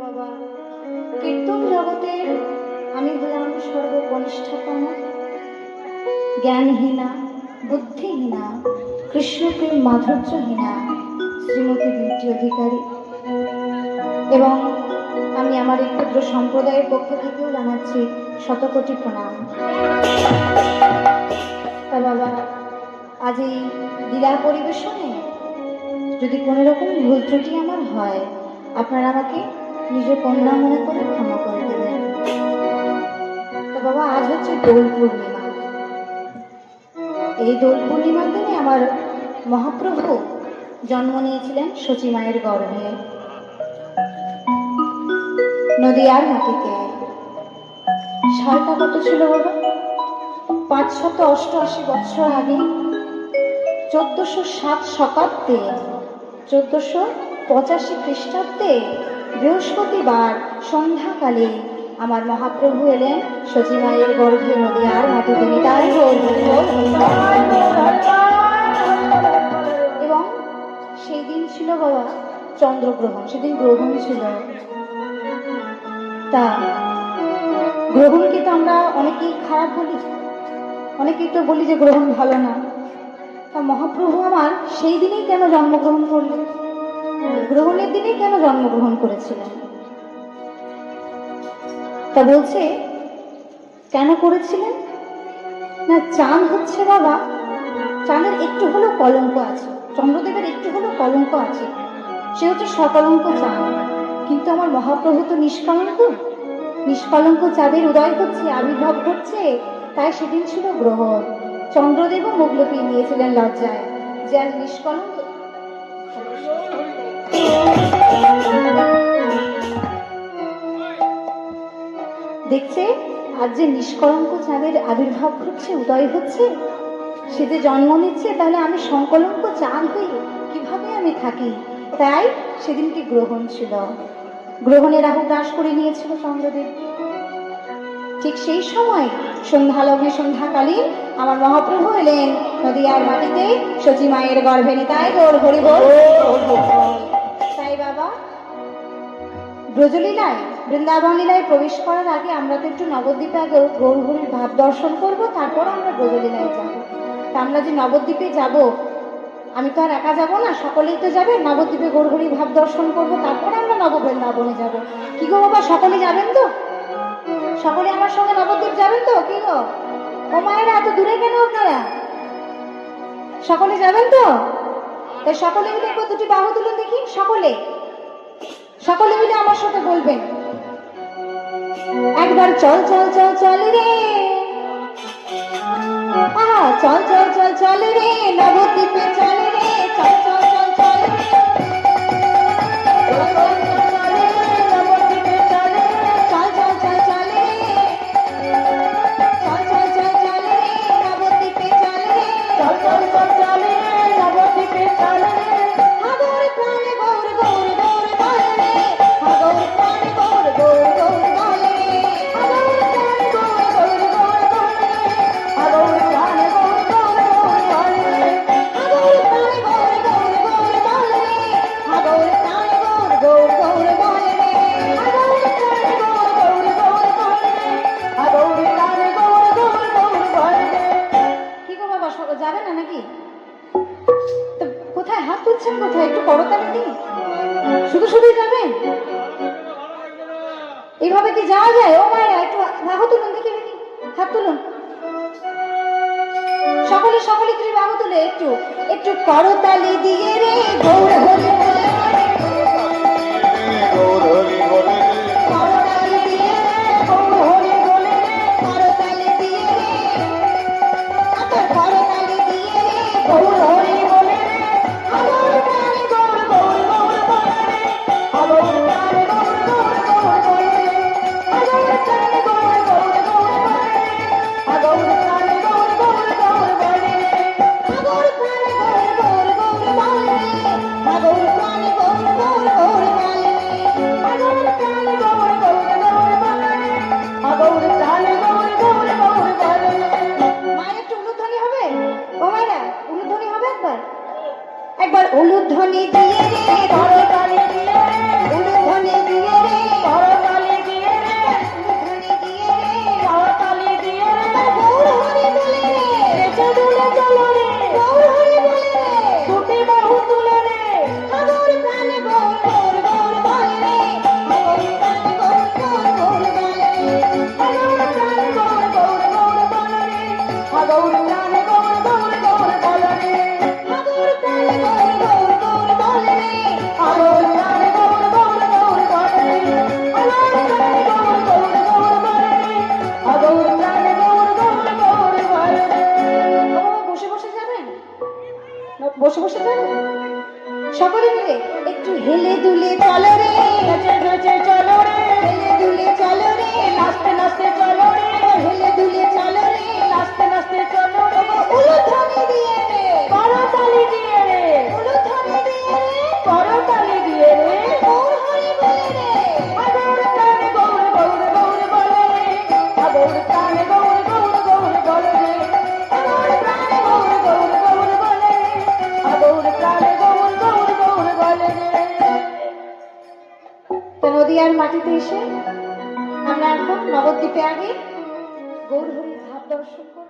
বাবা, কীর্তন জগতের আমি হলাম সর্বকনিষ্ঠতম, জ্ঞানহীনা, বুদ্ধিহীনা, কৃষ্ণপ্রেম মাধুর্যহীনা শ্রীমতী বিউটি অধিকারী। এবং আমি আমার এই ক্ষুদ্র সম্প্রদায়ের পক্ষ থেকেও জানাচ্ছি শতকোটি প্রণাম। তা বাবা, আজ এই লীলা পরিবেশনে যদি কোনো রকম ভুল ত্রুটি আমার হয়, আপনারা আমাকে নিজ কন্যা মনে করে ক্ষমা করে দেবেন। তো বাবা, আজ হচ্ছে দোল পূর্ণিমা। এই দোল পূর্ণিমার দিনে আমার মহাপ্রভু জন্ম নিয়েছিলেন শচী মায়ের গর্ভে, নদিয়ার মাটিতে। সালটা কত ছিল বাবা? 588 বছর আগে, 1407 শতাব্দে, 1485 খ্রিস্টাব্দে বৃহস্পতিবার সন্ধ্যাকালে আমার মহাপ্রভু এলেন শচী মায়ের গর্ভে, নদিয়ার মাটিতে। নিতাই গৌর। এবং সেই দিন ছিল বাবা চন্দ্রগ্রহণ, সেদিন গ্রহণ ছিল। তা গ্রহণকে তো আমরা অনেকেই খারাপ বলি, অনেকেই তো বলি যে গ্রহণ ভালো না। তা মহাপ্রভু আমার সেই দিনেই কেন জন্মগ্রহণ করলেন? গ্রহণের দিনেই কেন জন্মগ্রহণ করেছিলেন? তা বলছে কেন করেছিলেন না, চাঁদ হচ্ছে বাবা, চাঁদের একটু হলেও কলঙ্ক আছে, চন্দ্রদেবের একটু হলেও কলঙ্ক আছে, সে হচ্ছে সকলঙ্ক চাঁদ। কিন্তু আমার মহাপ্রভু তো নিষ্কলঙ্ক, নিষ্কলঙ্ক চাঁদের উদয় হচ্ছে, আবির্ভাব ঘটছে। তাই সেদিন ছিল গ্রহণ। চন্দ্রদেবও মুখ লুকিয়ে নিয়েছিলেন লজ্জায় যে আজ নিষ্কলঙ্ক। দেখছে আজ যে নিষ্কলঙ্ক চাঁদের আবির্ভাব ঘটছে, উদয় হচ্ছে, সে যে জন্ম নিচ্ছে, তাহলে আমি সংকলঙ্ক চাঁদ হই কিভাবে আমি থাকি? তাই সেদিনকে গ্রহণ ছিল। গ্রহণে রাহু গ্রাস করে নিয়েছিল চন্দ্রদেব। ঠিক সেই সময় সন্ধ্যালগ্নে, সন্ধ্যাকালীন আমার মহাপ্রভু এলেন নদিয়ার মাটিতে শচী মায়ের গর্ভে। নিতাই গৌর হরি বল। তাই বাবা, ব্রজলীলায়, বৃন্দাবন লীলায় প্রবেশ করার আগে আমরা তো একটু নবদ্বীপে আগে গৌর হরির ভাব দর্শন করব, তারপর আমরা ব্রজলীলায় যাব। তা আমরা যে নবদ্বীপে যাব, আমি তো আর একা যাব না, সকলেই তো যাবে। নবদ্বীপে গৌর হরির ভাব দর্শন করব, তারপর আমরা নববৃন্দাবনে যাব। কি গো বাবা, সকলে যাবেন তো? সকলে আমার সঙ্গে নবদ্বীপ যাবেন তো? কি গো ও মায়েরা, এত দূরে কেন আপনারা? সকলে যাবেন তো? তাই সকলে মিলে একবার দুটি বাহু তুলুন দেখি। সকলে, সকলে মিলে আমার সাথে বলবেন একবার, চল চল চল চল রে, আহা চল চল চল চল রে, নবদ্বীপে চল রে, চল চল চল চল রে, কোথায়? একটু করতালি দিই। শুধু শুধু যাবেন? এইভাবে কি যাওয়া যায়? ও মায়েরা একটু বাহু তুলুন দেখি, দেখি হাত তুলুন। সকলে সকলে তুমি বাহু তুলে একটু একটু করতালি দিয়ে রে, গৌর হরি বলে, গৌর হরি বলে, করতালি দিয়ে রে, গৌর হরি বলে, করতালি দিয়ে রে, আবার করতালি দিয়ে রে, গৌর হরি বলে, আবার প্রাণে গৌর গৌর গৌর বলে রে, আবার প্রাণে গৌর গৌর গৌর বলে রে, আবার প্রাণে গৌর গৌর গৌর বলে রে, আবার প্রাণে গৌর গৌর গৌর বলে রে, আবার প্রাণে গৌর গৌর গৌর বলে রে, আবার একটু হেলে দুলে চলো রে, নেচে নেচে চলো রে, হেলে দুলে চলো রে, নাচতে নাচতে চলো রে, হেলে দুলে চলো রে, নাচতে নাচতে চলো রে, উলুধ্বনি দিয়ে রে, করতালি দিয়ে রে, উলুধ্বনি দিয়ে রে, করতালি দিয়ে রে, গৌর হরি বলে রে, গৌর প্রাণে গৌর গৌর গৌর বলে রে, গৌর প্রাণে গৌর গৌর গৌর বলে রে, গৌর প্রাণে গৌর গৌর গৌর বলে রে, গৌর প্রাণে গৌর গৌর গৌর বলে রে। তো নদীয়ার মাটিতে এসে আমরা এখন নবদ্বীপে আগে গৌর হরির ভাব দর্শন করব।